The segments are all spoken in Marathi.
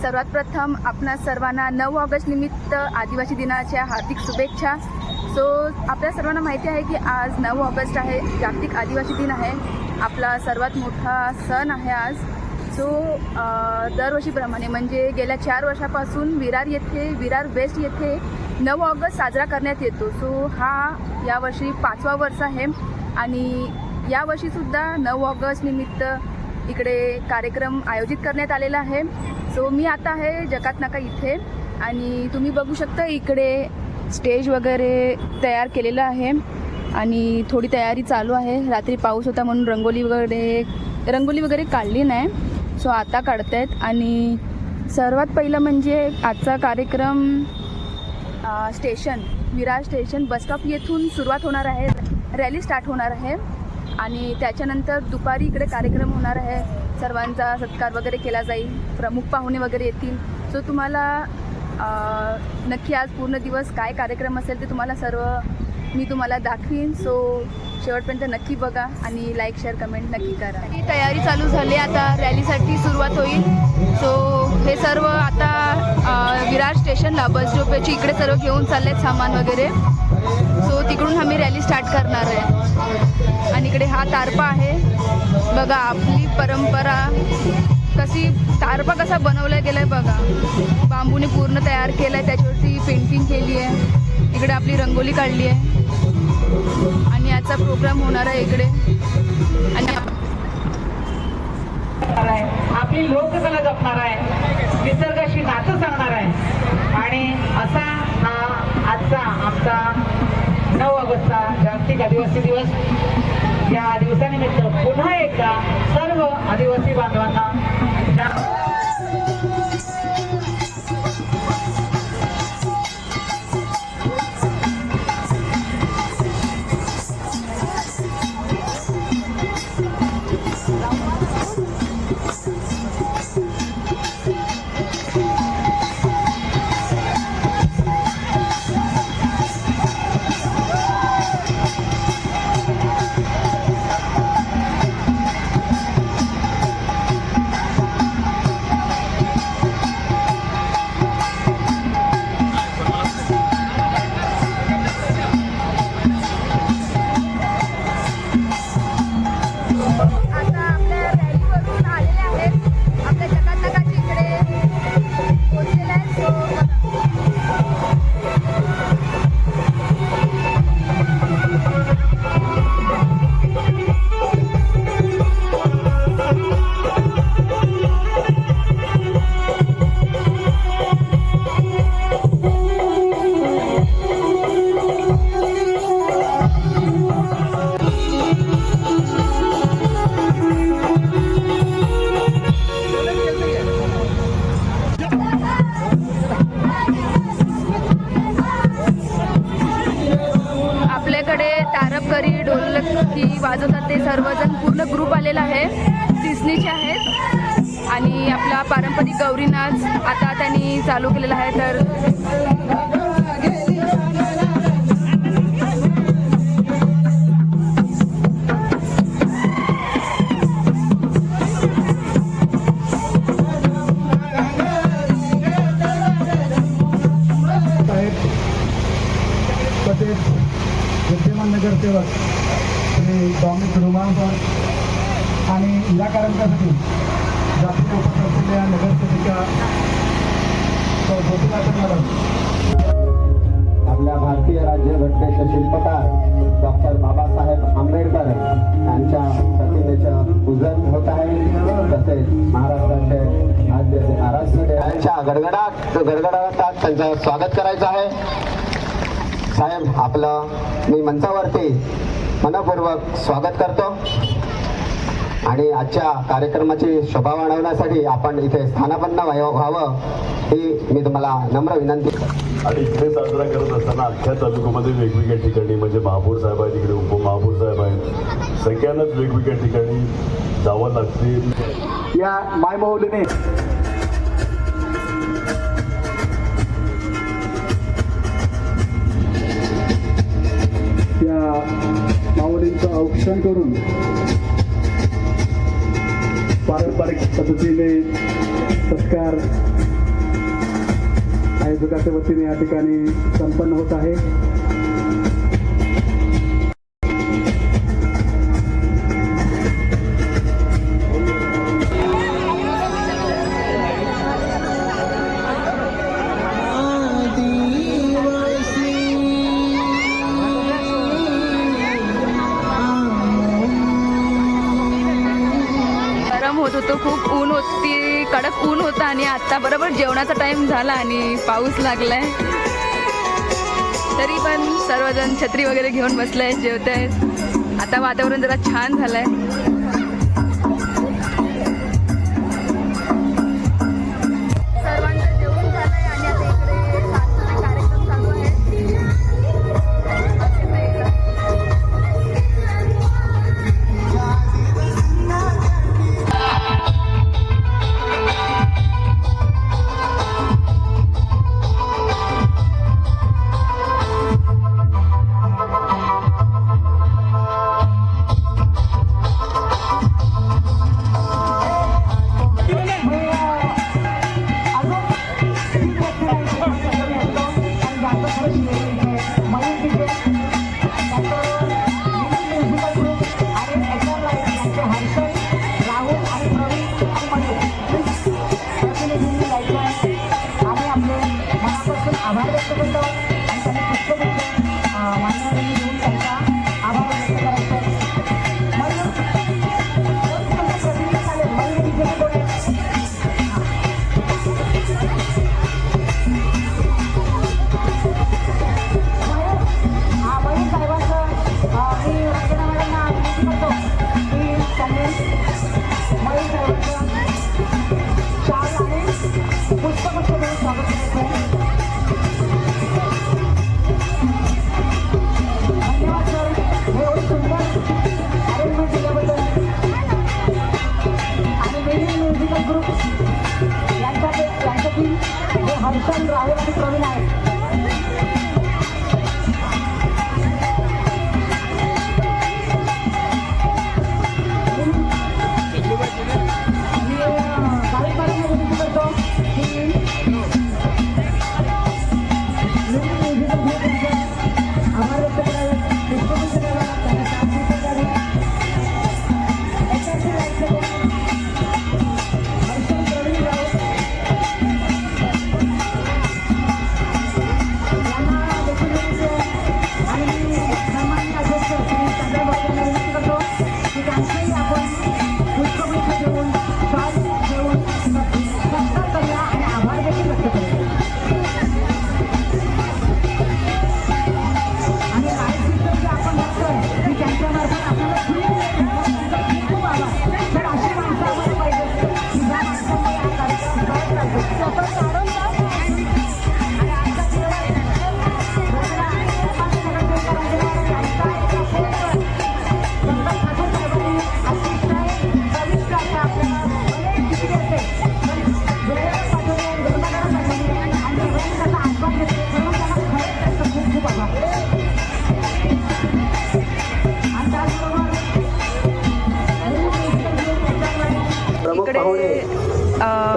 सर्वात प्रथम आपणा सर्वांना 9 ऑगस्ट निमित्त आदिवासी दिनाच्या हार्दिक शुभेच्छा। सो आपल्या सर्वांना माहिती आहे की आज 9 ऑगस्ट आहे, जागतिक आदिवासी दिन आहे, आपला सर्वात मोठा सण आहे आज। सो दरवर्षीप्रमाणे म्हणजे गेल्या 4 वर्षापासून विरार वेस्ट येथे 9 ऑगस्ट साजरा करण्यात येतो। सो हा यावर्षी 5वा वर्ष आहे आणि यावर्षीसुद्धा 9 ऑगस्ट निमित्त इकडे कार्यक्रम आयोजित करण्यात आलेला आहे। सो मी आता आहे जकात नाका इथे आणि तुम्ही बघू शकता इकडे स्टेज वगैरे तयार केलेलं आहे आणि थोडी तयारी चालू आहे। रात्री पाऊस होता म्हणून रंगोली वगैरे काढली नाही, सो आता काढतायत। आणि सर्वात पहिलं म्हणजे आजचा कार्यक्रम विरार स्टेशन बसस्टॉप येथून सुरुवात होणार आहे, रॅली स्टार्ट होणार आहे आणि त्याच्यानंतर दुपारी इकडे कार्यक्रम होणार आहे, सर्वांचा सत्कार वगैरे केला जाईल, प्रमुख पाहुणे वगैरे येतील। सो तुम्हाला नक्की आज पूर्ण दिवस काय कार्यक्रम असेल ते मी तुम्हाला दाखवीन। सो शेवटपर्यंत नक्की बघा आणि लाईक शेअर कमेंट नक्की करा। ही तयारी चालू झाली, आता रॅलीसाठी सुरुवात होईल। सो हे सर्व आता विरार स्टेशनला बस स्टॉपची इकडे सर्व घेऊन चालले आहेत सामान वगैरे। सो तिकडून आम्ही रॅली स्टार्ट करणार आहे आणि इकडे हा तारपा आहे बघा, आपली परंपरा तारपा कसा बनवला गेला आहे बघा, बांबूने पूर्ण तयार केला आहे, त्याच्यावरती पेंटिंग केली आहे, इकडे आपली रंगोली काढली आहे आणि आजचा प्रोग्राम होणार आहे इकडे। आणि आपली लोककला जपणार आहे, निसर्गाशी नातं सांगणार आहे आणि असा हा आजचा आमचा 9 ऑगस्टचा जागतिक आदिवासी दिवस। या दिवसानिमित्त पुन्हा एकदा सर्व आदिवासी बांधवांना ढोलकी वाजवतात ते सर्वजण, पूर्ण ग्रुप आलेला आहे, सिसनीचे आहेत आणि आपला पारंपरिक गौरी नाच आता त्यांनी चालू केलेला आहे। तर विद्यमान नगरसेवक श्री डॉमिक रुमांपर आणि निराकरणसाठी जातीय उपस्थित नगरसेविका आपल्या भारतीय राज्यघटनेचे शिल्पकार डॉक्टर बाबासाहेब आंबेडकर यांच्या प्रतिमेचं पूजन होत आहे। तसेच महाराष्ट्राचे आराध्य यांच्या गडगडाटात त्यांचं स्वागत करायचं आहे। साहेब, आपलं मी मंचावरती मनपूर्वक स्वागत करतो आणि आजच्या कार्यक्रमाची शोभा वाढवण्यासाठी आपण इथे स्थानापन्न व्हावं ही मी तुम्हाला नम्र विनंती करतो। आणि इथे साजरा करत असताना अख्ख्या तालुक्यामध्ये वेगवेगळ्या ठिकाणी म्हणजे महापौर साहेब आहेत, इकडे उपमहापौर साहेब आहेत, सगळ्यांनाच वेगवेगळ्या ठिकाणी जावं लागते। या मायमौलीने या माऊलींचं औक्षण करून पारंपरिक पद्धतीने सत्कार आयोजकाच्या वतीने या ठिकाणी संपन्न होत आहे. गरम होत होतो, खूप ऊन होती, कडक ऊन होता आणि आता बरोबर जेवणाचा टाइम झाला आणि पाऊस लागलाय. तरी पण सर्वजण छत्री वगैरे घेऊन बसले, जेवत आहेत. आता वातावरण जरा छान झालंय. सर्वांचं जेवण झालंय आणि आता इकडे सांस्कृतिक कार्यक्रम चालू आहे. हर्षल राहुल आणि प्रवीण आहेत.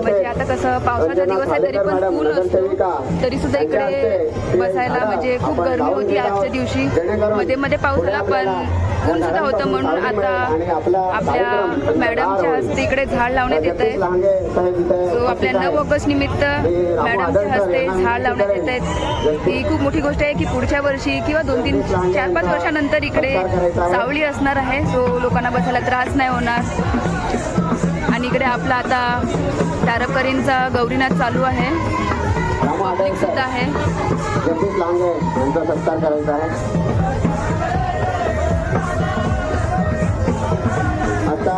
म्हणजे आता कसं पावसाचा दिवस आहे तरी पण ऊन असतो तरी सुद्धा इकडे बसायला म्हणजे खूप गरमी होती आजच्या दिवशी. मध्ये मध्ये पाऊस आला पण ऊन सुद्धा होतं म्हणून आता आपल्या मॅडमच्या हस्ते इकडे झाड लावण्यात येत आहे. सो आपल्या 9 ऑगस्ट निमित्त मॅडमच्या हस्ते झाड लावण्यात येत आहेत. ही खूप मोठी गोष्ट आहे की पुढच्या वर्षी किंवा 2-3 4-5 वर्षानंतर इकडे सावली असणार आहे. सो लोकांना बसायला त्रास नाही होणार. आणि इकडे आपला आता तारकरींचा गौरीनाथ चालू आहे, पब्लिक सुद्धा आहे. जगदीश लांगे यांचा सत्कार करायचा आहे. आता